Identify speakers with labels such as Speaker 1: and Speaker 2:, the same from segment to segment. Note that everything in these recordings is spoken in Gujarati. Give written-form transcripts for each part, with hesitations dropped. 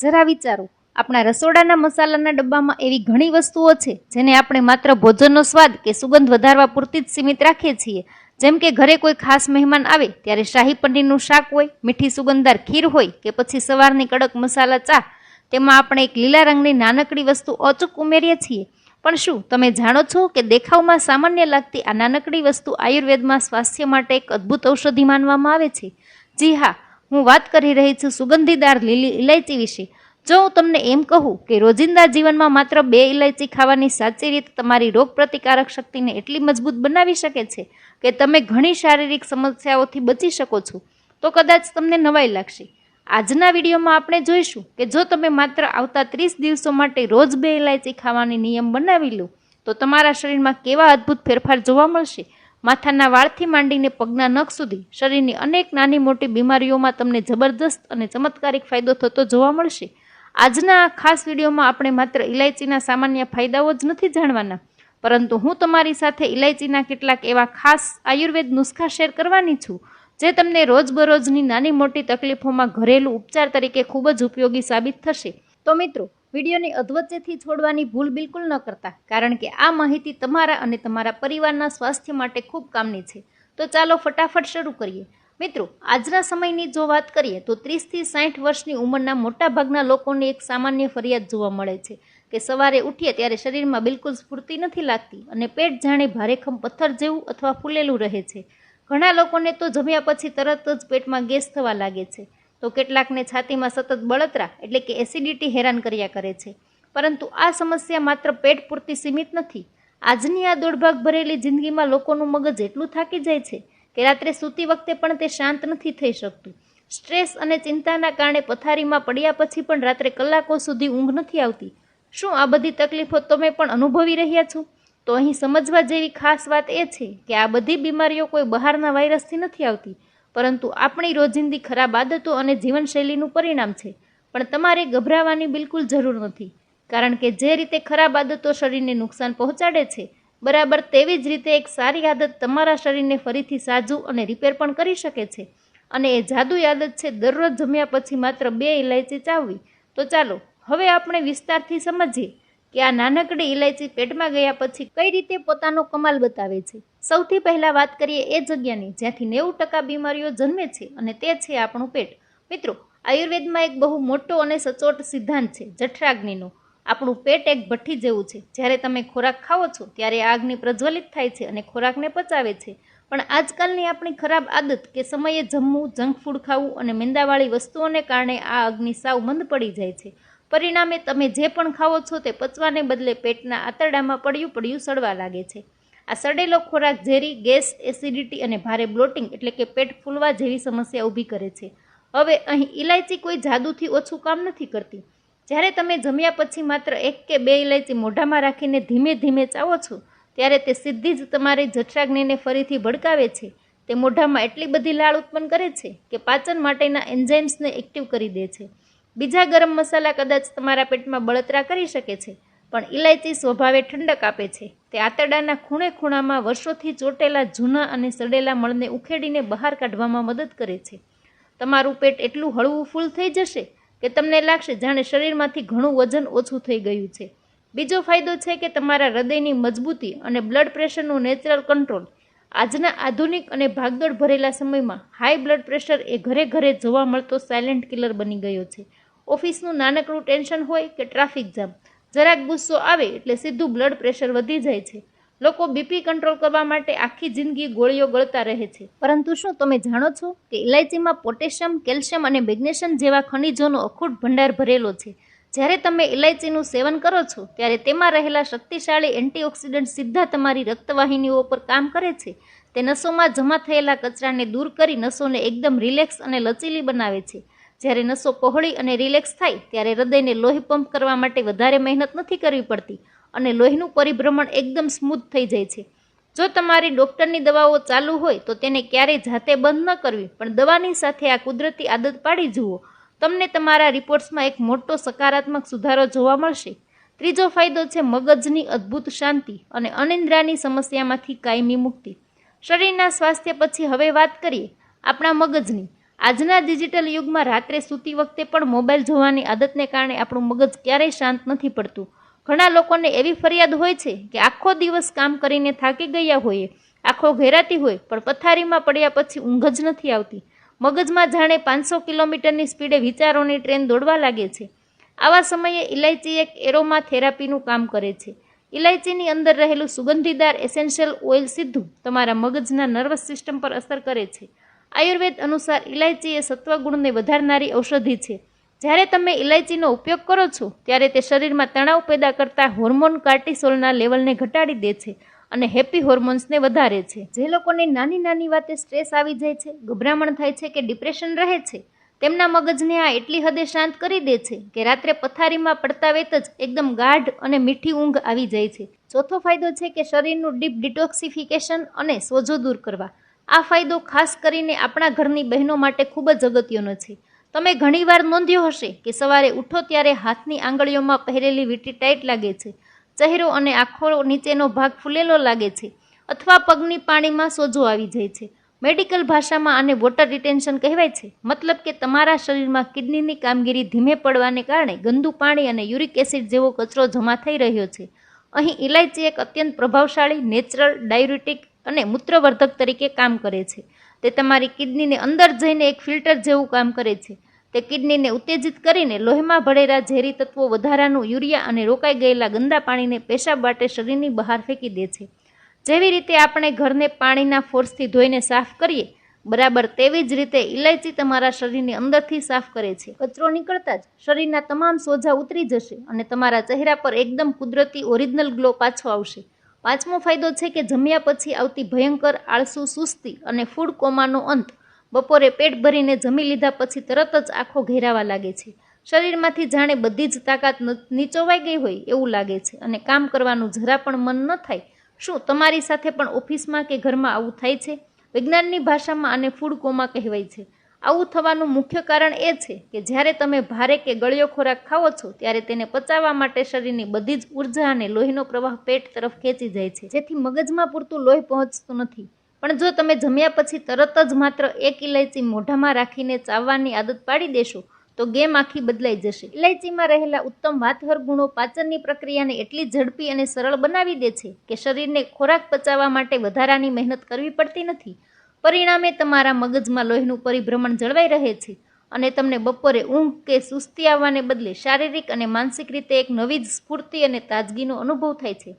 Speaker 1: જરા વિચારો, આપણા રસોડાના મસાલાના ડબ્બામાં એવી ઘણી વસ્તુઓ છે જેને આપણે માત્ર ભોજનનો સ્વાદ કે સુગંધ વધારવા પૂરતી જ સીમિત રાખીએ છીએ. જેમ કે ઘરે કોઈ ખાસ મહેમાન આવે ત્યારે શાહી પનીરનું શાક હોય, મીઠી સુગંધદાર ખીર હોય કે પછી સવારની કડક મસાલા ચા, તેમાં આપણે એક લીલા રંગની નાનકડી વસ્તુ અચૂક ઉમેરીએ છીએ. પણ શું તમે જાણો છો કે દેખાવમાં સામાન્ય લાગતી આ નાનકડી વસ્તુ આયુર્વેદમાં સ્વાસ્થ્ય માટે એક અદ્ભુત ઔષધિ માનવામાં આવે છે? જી હા, હું વાત કરી રહી છું સુગંધીદાર લીલી ઇલાયચી વિશે. જો હું તમને એમ કહું કે રોજિંદા જીવનમાં માત્ર 2 ઇલાયચી ખાવાની સાચી રીત તમારી રોગપ્રતિકારક શક્તિને એટલી મજબૂત બનાવી શકે છે કે તમે ઘણી શારીરિક સમસ્યાઓથી બચી શકો છો, તો કદાચ તમને નવાઈ લાગશે. આજના વિડીયોમાં આપણે જોઈશું કે જો તમે માત્ર આવતા 30 દિવસો માટે રોજ 2 ઇલાયચી ખાવાની નિયમ બનાવી લો તો તમારા શરીરમાં કેવા અદ્ભુત ફેરફાર જોવા મળશે. માથાના વાળથી માંડીને પગના નખ સુધી શરીરની અનેક નાની મોટી બીમારીઓમાં તમને જબરદસ્ત અને ચમત્કારિક ફાયદો થતો જોવા મળશે. આજના આ ખાસ વિડીયોમાં આપણે માત્ર ઇલાયચીના સામાન્ય ફાયદાઓ જ નથી જાણવાના, પરંતુ હું તમારી સાથે ઇલાયચીના કેટલાક એવા ખાસ આયુર્વેદ નુસ્ખા શેર કરવાની છું જે તમને રોજબરોજની નાની મોટી તકલીફોમાં ઘરેલું ઉપચાર તરીકે ખૂબ જ ઉપયોગી સાબિત થશે. તો મિત્રો, વિડીયોની અધવચ્ચેથી છોડવાની ભૂલ બિલકુલ ન કરતા, કારણ કે આ માહિતી તમારા અને તમારા પરિવારના સ્વાસ્થ્ય માટે ખૂબ કામની છે. તો ચાલો ફટાફટ શરૂ કરીએ. મિત્રો, આજના સમયની જો વાત કરીએ તો 30 થી 60 વર્ષની ઉંમરના મોટાભાગના લોકોને એક સામાન્ય ફરિયાદ જોવા મળે છે કે સવારે ઉઠીએ ત્યારે શરીરમાં બિલકુલ સ્ફૂર્તિ નથી લાગતી અને પેટ જાણે ભારેખમ પથ્થર જેવું અથવા ફૂલેલું રહે છે. ઘણા લોકોને તો જમ્યા પછી તરત જ પેટમાં ગેસ થવા લાગે છે, તો કેટલાકને છાતીમાં સતત બળતરા એટલે કે એસિડિટી હેરાન કર્યા કરે છે. પરંતુ આ સમસ્યા માત્ર પેટ પૂરતી સીમિત નથી. આજની આ દોડભાગ ભરેલી જિંદગીમાં લોકોનું મગજ એટલું થાકી જાય છે કે રાત્રે સૂતી વખતે પણ તે શાંત નથી થઈ શકતું. સ્ટ્રેસ અને ચિંતાના કારણે પથારીમાં પડ્યા પછી પણ રાત્રે કલાકો સુધી ઊંઘ નથી આવતી. શું આ બધી તકલીફો તમે પણ અનુભવી રહ્યા છો? તો અહીં સમજવા જેવી ખાસ વાત એ છે કે આ બધી બીમારીઓ કોઈ બહારના વાયરસથી નથી આવતી, પરંતુ આપણી રોજિંદી ખરાબ આદતો અને જીવનશૈલીનું પરિણામ છે. પણ તમારે ગભરાવાની બિલકુલ જરૂર નથી, કારણ કે જે રીતે ખરાબ આદતો શરીરને નુકસાન પહોંચાડે છે, બરાબર તેવી જ રીતે એક સારી આદત તમારા શરીરને ફરીથી સાજું અને રિપેર પણ કરી શકે છે. અને એ જાદુઈ આદત છે દરરોજ જમ્યા પછી માત્ર 2 ઇલાયચી ચાવવી. તો ચાલો હવે આપણે વિસ્તારથી સમજીએ કે આ નાનકડી ઇલાયચી પેટમાં ગયા પછી કઈ રીતે પોતાનો કમાલ બતાવે છે. સૌથી પહેલા વાત કરીએ એ જગ્યાની જ્યાંથી 90% બીમારીઓ જન્મે છે, અને તે છે આપણું પેટ. મિત્રો, આયુર્વેદમાં એક બહુ મોટો અને સચોટ સિદ્ધાંત છે જઠરાગ્નિનો. આપણું પેટ એક ભઠ્ઠી જેવું છે. જ્યારે તમે ખોરાક ખાઓ છો ત્યારે આ અગ્નિ પ્રજ્વલિત થાય છે અને ખોરાકને પચાવે છે. પણ આજકાલની આપણી ખરાબ આદત કે સમયે જમવું, જંક ફૂડ ખાવું અને મેંદાવાળી વસ્તુઓને કારણે આ અગ્નિ સાવ મંદ પડી જાય છે. પરિણામે તમે જે પણ ખાઓ છો તે પચવાને બદલે પેટના આંતરડામાં પડ્યું પડ્યું સડવા લાગે છે. આ સડેલો ખોરાક ઝેરી, ગેસ, એસિડિટી અને ભારે બ્લોટિંગ એટલે કે પેટ ફૂલવા જેવી સમસ્યા ઊભી કરે છે. હવે અહીં ઇલાયચી કોઈ જાદુથી ઓછું કામ નથી કરતી. જ્યારે તમે જમ્યા પછી માત્ર 1 કે 2 ઇલાયચી મોઢામાં રાખીને ધીમે ધીમે ચાવો છો ત્યારે તે સીધી જ તમારી જઠરાગ્નિને ફરીથી ભડકાવે છે. તે મોઢામાં એટલી બધી લાળ ઉત્પન્ન કરે છે કે પાચન માટેના એન્ઝાઇમ્સને એક્ટિવ કરી દે છે. બીજા ગરમ મસાલા કદાચ તમારા પેટમાં બળતરા કરી શકે છે, પણ ઇલાયચી સ્વભાવે ઠંડક આપે છે. તે આંતરડાના ખૂણે ખૂણામાં વર્ષોથી ચોટેલા જૂના અને સડેલા મળને ઉખેડીને બહાર કાઢવામાં મદદ કરે છે. તમારું પેટ એટલું હળવું ફૂલ થઈ જશે કે તમને લાગશે જાણે શરીરમાંથી ઘણું વજન ઓછું થઈ ગયું છે. બીજો ફાયદો છે કે તમારા હૃદયની મજબૂતી અને બ્લડ પ્રેશરનું નેચરલ કંટ્રોલ. આજના આધુનિક અને ભાગદોડ ભરેલા સમયમાં હાઈ બ્લડ પ્રેશર એ ઘરે ઘરે જોવા મળતો સાયલેન્ટ કિલર બની ગયો છે. ઓફિસનું નાનકડું ટેન્શન હોય કે ટ્રાફિક જામ, જરાક ગુસ્સો આવે એટલે સીધું બ્લડ પ્રેશર વધી જાય છે. લોકો બીપી કંટ્રોલ કરવા માટે આખી જિંદગી ગોળીઓ ગળતા રહે છે. પરંતુ શું તમે જાણો છો કે ઇલાયચીમાં પોટેશિયમ, કેલ્શિયમ અને મેગ્નેશિયમ જેવા ખનિજોનો અખૂટ ભંડાર ભરેલો છે. જ્યારે તમે ઇલાયચીનું સેવન કરો છો ત્યારે તેમાં રહેલા શક્તિશાળી એન્ટીઓક્સિડન્ટ સીધા તમારી રક્તવાહિનીઓ પર કામ કરે છે. તે નસોમાં જમા થયેલા કચરાને દૂર કરી નસોને એકદમ રિલેક્સ અને લચીલી બનાવે છે. જ્યારે નસો પહોળી અને રિલેક્સ થાય ત્યારે હૃદયને લોહી પંપ કરવા માટે વધારે મહેનત નથી કરવી પડતી અને લોહીનું પરિભ્રમણ એકદમ સ્મૂથ થઈ જાય છે. જો તમારી ડૉક્ટરની દવાઓ ચાલુ હોય તો તેને ક્યારેય જાતે બંધ ન કરવી, પણ દવાની સાથે આ કુદરતી આદત પાડી જુઓ. તમને તમારા રિપોર્ટ્સમાં એક મોટો સકારાત્મક સુધારો જોવા મળશે. ત્રીજો ફાયદો છે મગજની અદ્ભુત શાંતિ અને અનિદ્રાની સમસ્યામાંથી કાયમી મુક્તિ. શરીરના સ્વાસ્થ્ય પછી હવે વાત કરીએ આપણા મગજની. આજના ડિજિટલ યુગમાં રાત્રે સૂતી વખતે પણ મોબાઈલ જોવાની આદતને કારણે આપણું મગજ ક્યારેય શાંત નથી પડતું. ઘણા લોકોને એવી ફરિયાદ હોય છે કે આખો દિવસ કામ કરીને થાકી ગયા હોઈએ, આંખો ઘેરાતી હોય, પણ પથારીમાં પડ્યા પછી ઊંઘ જ નથી આવતી. મગજમાં જાણે 500 કિલોમીટરની સ્પીડે વિચારોની ટ્રેન દોડવા લાગે છે. આવા સમયે ઇલાયચી એક એરોમા થેરાપીનું કામ કરે છે. ઇલાયચીની અંદર રહેલું સુગંધીદાર એસેન્શિયલ ઓઇલ સીધું તમારા મગજના નર્વસ સિસ્ટમ પર અસર કરે છે. આયુર્વેદ અનુસાર ઇલાયચી એ સત્વગુણને વધારનારી ઔષધિ છે. જ્યારે તમે ઇલાયચીનો ઉપયોગ કરો છો ત્યારે તે શરીરમાં તણાવ પેદા કરતા હોર્મોન કાર્ટિસોલના લેવલને ઘટાડી દે છે અને હેપી હોર્મોન્સને વધારે છે. જે લોકોને નાની નાની વાતે સ્ટ્રેસ આવી જાય છે, ગભરામણ થાય છે કે ડિપ્રેશન રહે છે, તેમના મગજને આ એટલી હદે શાંત કરી દે છે કે રાત્રે પથારીમાં પડતા વેત જ એકદમ ગાઢ અને મીઠી ઊંઘ આવી જાય છે. ચોથો ફાયદો છે કે શરીરનું ડીપ ડિટોક્સિફિકેશન અને સોજો દૂર કરવા. આ ફાયદો ખાસ કરીને આપણા ઘરની બહેનો માટે ખૂબ જ અગત્યનો છે. તમે ઘણીવાર નોંધ્યો હશે કે સવારે ઉઠો ત્યારે હાથની આંગળીઓમાં પહેરેલી વીંટી ટાઈટ લાગે છે, ચહેરો અને આંખો નીચેનો ભાગ ફૂલેલો લાગે છે, અથવા પગની પાણીમાં સોજો આવી જાય છે. મેડિકલ ભાષામાં આને વોટર રિટેન્શન કહેવાય છે. મતલબ કે તમારા શરીરમાં કિડનીની કામગીરી ધીમે પડવાને કારણે ગંદુ પાણી અને યુરિક એસિડ જેવો કચરો જમા થઈ રહ્યો છે. અહીં ઇલાયચી એક અત્યંત પ્રભાવશાળી નેચરલ ડાયુરેટિક અને મૂત્રવર્ધક તરીકે કામ કરે છે. તે તમારી કિડનીને અંદર જઈને એક ફિલ્ટર જેવું કામ કરે છે. તે કિડનીને ઉત્તેજિત કરીને લોહીમાં ભળેલા ઝેરી તત્વો, વધારાનું યુરિયા અને રોકાઈ ગયેલા ગંદા પાણીને પેશાબ વાટે શરીરની બહાર ફેંકી દે છે. જેવી રીતે આપણે ઘરને પાણીના ફોર્સથી ધોઈને સાફ કરીએ, બરાબર તેવી જ રીતે ઇલાયચી તમારા શરીરની અંદરથી સાફ કરે છે. કચરો નીકળતા જ શરીરના તમામ સોજા ઉતરી જશે અને તમારા ચહેરા પર એકદમ કુદરતી ઓરિજિનલ ગ્લો પાછો આવશે. પાંચમો ફાયદો છે કે જમ્યા પછી આવતી ભયંકર આળસુ, સુસ્તી અને ફૂડ કોમાનો અંત. બપોરે પેટ ભરીને જમી લીધા પછી તરત જ આંખો ઘેરાવા લાગે છે. શરીરમાંથી જાણે બધી જ તાકાત નીચોવાઈ ગઈ હોય એવું લાગે છે અને કામ કરવાનું જરા પણ મન ન થાય. શું તમારી સાથે પણ ઓફિસમાં કે ઘરમાં આવું થાય છે? વિજ્ઞાનની ભાષામાં આને ફૂડ કોમા કહેવાય છે. આવું થવાનું મુખ્ય કારણ એ છે કે જ્યારે તમે ભારે કે ગળ્યો ખોરાક ખાઓ છો ત્યારે તેને પચાવવા માટે શરીરની બધી જ ઉર્જા અને લોહીનો પ્રવાહ પેટ તરફ ખેંચી જાય છે, જેથી મગજમાં પૂરતું લોહી પહોંચતું નથી. પણ જો તમે જમ્યા પછી તરત જ માત્ર એક ઇલાયચી મોઢામાં રાખીને ચાવવાની આદત પાડી દેશો તો ગેમ આખી બદલાઈ જશે. ઇલાયચીમાં રહેલા ઉત્તમ વાતહર ગુણો પાચનની પ્રક્રિયાને એટલી ઝડપી અને સરળ બનાવી દે છે કે શરીરને ખોરાક પચાવવા માટે વધારાની મહેનત કરવી પડતી નથી. પરિણામે તમારા મગજમાં લોહીનું પરિભ્રમણ જળવાઈ રહે છે અને તમને બપોરે ઊંઘ કે સુસ્તી આવવાને બદલે શારીરિક અને માનસિક રીતે એક નવી જ સ્ફૂર્તિ અને તાજગીનો અનુભવ થાય છે.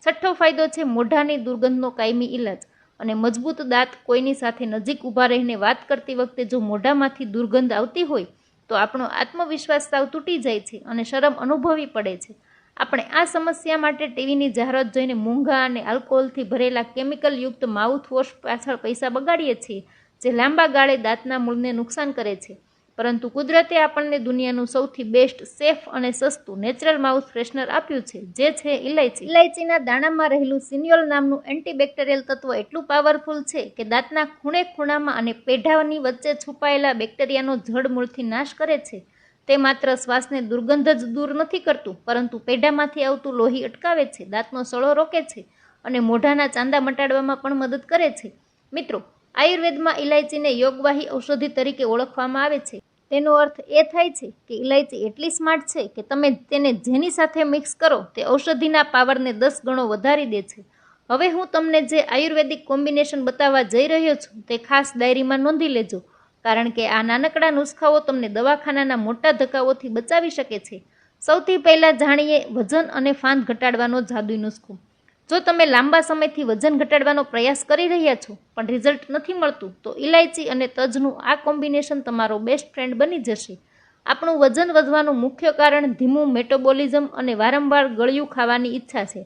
Speaker 1: છઠ્ઠો ફાયદો છે મોઢાની દુર્ગંધનો કાયમી ઇલાજ અને મજબૂત દાંત. કોઈની સાથે નજીક ઊભા રહીને વાત કરતી વખતે જો મોઢામાંથી દુર્ગંધ આવતી હોય તો આપણો આત્મવિશ્વાસ સાવ તૂટી જાય છે અને શરમ અનુભવવી પડે છે. આપણે આ સમસ્યા માટે ટીવીની જાહેરાત જોઈને મોંઘા અને આલ્કોહોલથી ભરેલા કેમિકલ યુક્ત માઉથ વોશ પાછળ પૈસા બગાડીએ છીએ, જે લાંબા ગાળે દાંતના મૂળને નુકસાન કરે છે. પરંતુ કુદરતે આપણને દુનિયાનું સૌથી બેસ્ટ, સેફ અને સસ્તું નેચરલ માઉથ ફ્રેશનર આપ્યું છે, જે છે ઇલાયચી. ઇલાયચીના દાણામાં રહેલું સિનિયોલ નામનું એન્ટીબેક્ટેરિયલ તત્વ એટલું પાવરફુલ છે કે દાંતના ખૂણે ખૂણામાં અને પેઢાની વચ્ચે છુપાયેલા બેક્ટેરિયાનો જડમૂળથી નાશ કરે છે. તે માત્ર શ્વાસને દુર્ગંધ જ દૂર નથી કરતું, પરંતુ પેઢામાંથી આવતું લોહી અટકાવે છે, દાંતનો સડો રોકે છે અને મોઢાના ચાંદા મટાડવામાં પણ મદદ કરે છે. મિત્રો, આયુર્વેદમાં ઇલાયચીને યોગવાહી ઔષધિ તરીકે ઓળખવામાં આવે છે. તેનો અર્થ એ થાય છે કે ઇલાયચી એટલી સ્માર્ટ છે કે તમે તેને જેની સાથે મિક્સ કરો તે ઔષધિના પાવરને 10 ગણો વધારી દે છે. હવે હું તમને જે આયુર્વેદિક કોમ્બિનેશન બતાવવા જઈ રહ્યો છું તે ખાસ ડાયરીમાં નોંધી લેજો, કારણ કે આ નાનકડા નુસ્ખાઓ તમને દવાખાનાના મોટા ધક્કાઓથી બચાવી શકે છે. સૌથી પહેલાં જાણીએ વજન અને ફાંદ ઘટાડવાનો જાદુઈ નુસ્ખો. જો તમે લાંબા સમયથી વજન ઘટાડવાનો પ્રયાસ કરી રહ્યા છો પણ રિઝલ્ટ નથી મળતું, તો ઇલાયચી અને તજનું આ કોમ્બિનેશન તમારો બેસ્ટ ફ્રેન્ડ બની જશે. આપણું વજન વધવાનું મુખ્ય કારણ ધીમું મેટાબોલિઝમ અને વારંવાર ગળ્યું ખાવાની ઈચ્છા છે.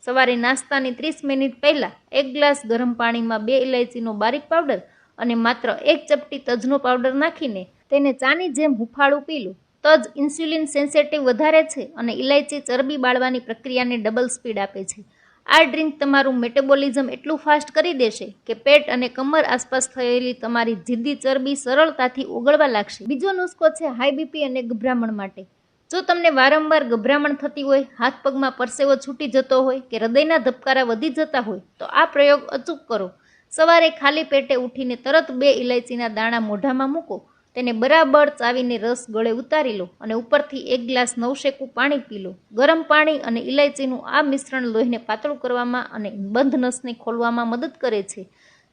Speaker 1: સવારે નાસ્તાની 30 મિનિટ પહેલાં 1 ગ્લાસ ગરમ પાણીમાં 2 ઇલાયચીનો બારીક પાવડર અને માત્ર 1 ચપટી તજનો પાવડર નાખીને તેને ચાની જેમ હુંફાળું પી લો. તજ ઇન્સ્યુલિન સેન્સેટિવ વધારે છે અને ઇલાયચી ચરબી બાળવાની પ્રક્રિયાને ડબલ સ્પીડ આપે છે. આ ડ્રિંક તમારું મેટાબોલિઝમ એટલું ફાસ્ટ કરી દેશે કે પેટ અને કમર આસપાસ થયેલી તમારી જિદ્દી ચરબી સરળતાથી ઓગળવા લાગશે. બીજો નુસ્ખો છે હાઈ બીપી અને ગભરામણ માટે. જો તમને વારંવાર ગભરામણ થતી હોય, હાથ પગમાં પરસેવો છૂટી જતો હોય કે હૃદયના ધબકારા વધી જતા હોય તો આ પ્રયોગ અચૂક કરો. સવારે ખાલી પેટે ઉઠીને તરત 2 ઇલાયચીના દાણા મોઢામાં મૂકો, તેને બરાબર ચાવીને રસ ગળે ઉતારી લો અને ઉપરથી 1 ગ્લાસ નવશેકું પાણી પી લો. ગરમ પાણી અને ઇલાયચીનું આ મિશ્રણ લોહીને પાતળું કરવામાં અને બંધ નસને ખોલવામાં મદદ કરે છે,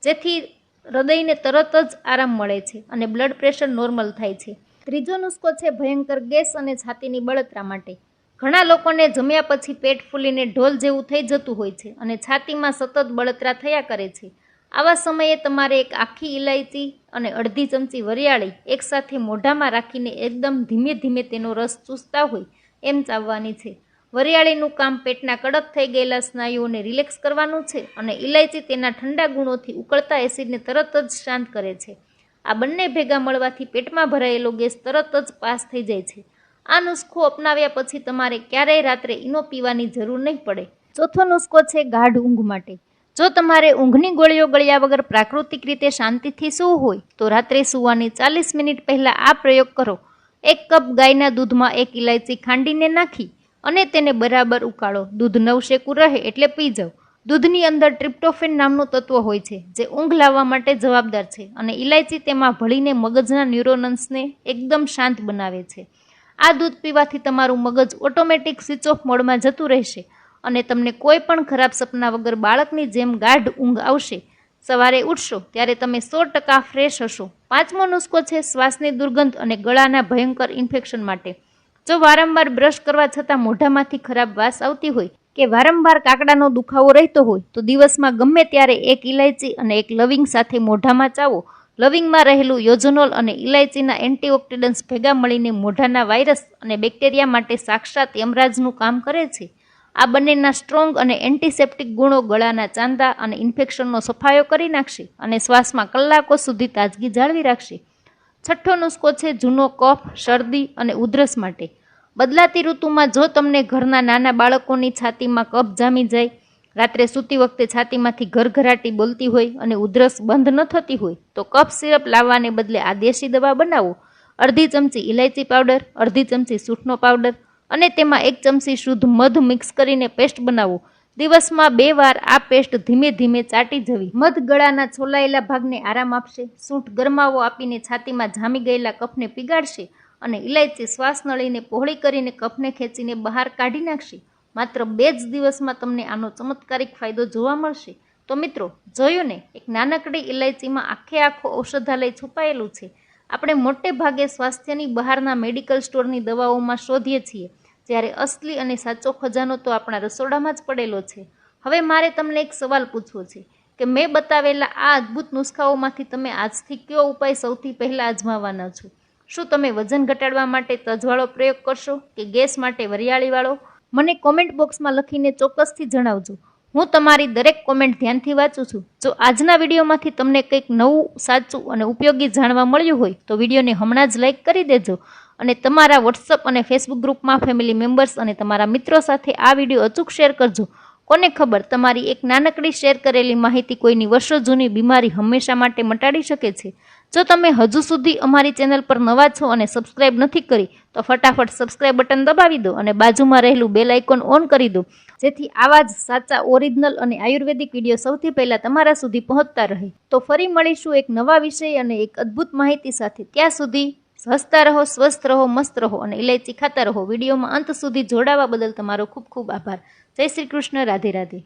Speaker 1: જેથી હૃદયને તરત જ આરામ મળે છે અને બ્લડ પ્રેશર નોર્મલ થાય છે. ત્રીજો નુસ્ખો છે ભયંકર ગેસ અને છાતીની બળતરા માટે. ઘણા લોકોને જમ્યા પછી પેટ ફૂલીને ઢોલ જેવું થઈ જતું હોય છે અને છાતીમાં સતત બળતરા થયા કરે છે. આવા સમયે તમારે એક આખી ઇલાયચી અને અડધી ચમચી વરિયાળી એકસાથે મોઢામાં રાખીને એકદમ ધીમે ધીમે તેનો રસ ચૂસતા હોય એમ ચાવવાની છે. વરિયાળીનું કામ પેટના કડક થઈ ગયેલા સ્નાયુઓને રિલેક્સ કરવાનું છે અને ઇલાયચી તેના ઠંડા ગુણોથી ઉકળતા એસિડને તરત જ શાંત કરે છે. આ બંને ભેગા મળવાથી પેટમાં ભરાયેલો ગેસ તરત જ પાસ થઈ જાય છે. આ નુસ્ખો અપનાવ્યા પછી તમારે ક્યારેય રાત્રે ઈનો પીવાની જરૂર નહીં પડે. ચોથો નુસ્ખો છે ગાઢ ઊંઘ માટે. જો તમારે ઊંઘની ગોળીઓ ગળ્યા વગર પ્રાકૃતિક રીતે શાંતિથી સૂવું હોય તો રાત્રે સૂવાની 40 મિનિટ પહેલાં આ પ્રયોગ કરો. 1 કપ ગાયના દૂધમાં 1 ઇલાયચી ખાંડીને નાખી અને તેને બરાબર ઉકાળો. દૂધ નવશેકું રહે એટલે પી જાઓ. દૂધની અંદર ટ્રિપ્ટોફેન નામનું તત્વ હોય છે જે ઊંઘ લાવવા માટે જવાબદાર છે અને ઇલાયચી તેમાં ભળીને મગજના ન્યુરોન્સને એકદમ શાંત બનાવે છે. આ દૂધ પીવાથી તમારું મગજ ઓટોમેટિક સ્વિચ ઓફ મોડમાં જતું રહેશે અને તમને કોઈ પણ ખરાબ સપના વગર બાળકની જેમ ગાઢ ઊંઘ આવશે. સવારે ઉઠશો ત્યારે તમે 100% ફ્રેશ હશો. પાંચમો નુસ્ખો છે શ્વાસની દુર્ગંધ અને ગળાના ભયંકર ઇન્ફેક્શન માટે. જો વારંવાર બ્રશ કરવા છતાં મોઢામાંથી ખરાબ વાસ આવતી હોય કે વારંવાર કાકડાનો દુખાવો રહેતો હોય તો દિવસમાં ગમે ત્યારે 1 ઇલાયચી અને 1 લવિંગ સાથે મોઢામાં ચાવો. લવિંગમાં રહેલું યોજનોલ અને ઇલાયચીના એન્ટીઓક્સિડન્ટ્સ ભેગા મળીને મોઢાના વાયરસ અને બેક્ટેરિયા માટે સાક્ષાત યમરાજનું કામ કરે છે. આ બંનેના સ્ટ્રોંગ અને એન્ટિસેપ્ટિક ગુણો ગળાના ચાંદા અને ઇન્ફેક્શનનો સફાયો કરી નાખશે અને શ્વાસમાં કલાકો સુધી તાજગી જાળવી રાખશે. છઠ્ઠો નુસ્ખો છે જૂનો કફ, શરદી અને ઉધરસ માટે. બદલાતી ઋતુમાં જો તમને ઘરના નાના બાળકોની છાતીમાં કફ જામી જાય, રાત્રે સૂતી વખતે છાતીમાંથી ઘરઘરાટી બોલતી હોય અને ઉધરસ બંધ ન થતી હોય તો કફ સિરપ લાવવાને બદલે આ દેશી દવા બનાવો. અડધી ચમચી ઇલાયચી પાવડર, અડધી ચમચી સૂંઠનો પાવડર અને તેમાં 1 ચમચી શુદ્ધ મધ મિક્સ કરીને પેસ્ટ બનાવો. દિવસમાં 2 વાર આ પેસ્ટ ધીમે ધીમે ચાટી જવી. મધ ગળાના છોલાયેલા ભાગને આરામ આપશે, સૂંઠ ગરમાવો આપીને છાતીમાં જામી ગયેલા કફને પીગાડશે અને ઇલાયચી શ્વાસ નળીને પહોળી કરીને કફને ખેંચીને બહાર કાઢી નાખશે. માત્ર 2 જ દિવસમાં તમને આનો ચમત્કારિક ફાયદો જોવા મળશે. તો મિત્રો, જોયું ને, એક નાનકડી ઇલાયચીમાં આખો ઔષધાલય છુપાયેલું છે. આપણે મોટે ભાગે સ્વાસ્થ્યની બહારના મેડિકલ સ્ટોરની દવાઓમાં શોધીએ છીએ, જ્યારે અસલી અને સાચો ખજાનો તો આપણા રસોડામાં જ પડેલો છે. હવે મારે તમને એક સવાલ પૂછવો છે કે મેં બતાવેલા આ અદ્ભુત નુસ્ખાઓમાંથી તમે આજથી કયો ઉપાય સૌથી પહેલાં અજમાવવાના છો? શું તમે વજન ઘટાડવા માટે તજવાળો પ્રયોગ કરશો કે ગેસ માટે વરિયાળીવાળો? મને કોમેન્ટ બોક્સમાં લખીને ચોક્કસથી જણાવજો. હું તમારી દરેક કોમેન્ટ ધ્યાનથી વાંચું છું. જો આજના વિડીયોમાંથી તમને કંઈક નવું, સાચું અને ઉપયોગી જાણવા મળ્યું હોય તો વિડીયોને હમણાં જ લાઈક કરી દેજો અને તમારા વોટ્સઅપ અને ફેસબુક ગ્રુપમાં ફેમિલી મેમ્બર્સ અને તમારા મિત્રો સાથે આ વિડીયો અચૂક શેર કરજો. કોને ખબર, તમારી એક નાનકડી શેર કરેલી માહિતી કોઈની વર્ષો જૂની બીમારી હંમેશા માટે મટાડી શકે છે. જો તમે હજુ સુધી અમારી ચેનલ પર નવા છો અને સબસ્ક્રાઇબ નથી કરી તો ફટાફટ સબસ્ક્રાઇબ બટન દબાવી દો અને બાજુમાં રહેલું બેલ આઇકોન ઓન કરી દો, જેથી આવા જ સાચા ઓરિજિનલ અને આયુર્વેદિક વિડીયો સૌથી પહેલાં તમારા સુધી પહોંચતા રહે. તો ફરી મળીશું એક નવા વિષય અને એક અદ્ભુત માહિતી સાથે. ત્યાં સુધી હસતા રહો, સ્વસ્થ રહો, મસ્ત રહો અને ઇલાયચી ખાતા રહો. વિડીયોમાં અંત સુધી જોડાવા બદલ તમારો ખૂબ ખૂબ આભાર. જય શ્રી કૃષ્ણ. રાધે રાધે.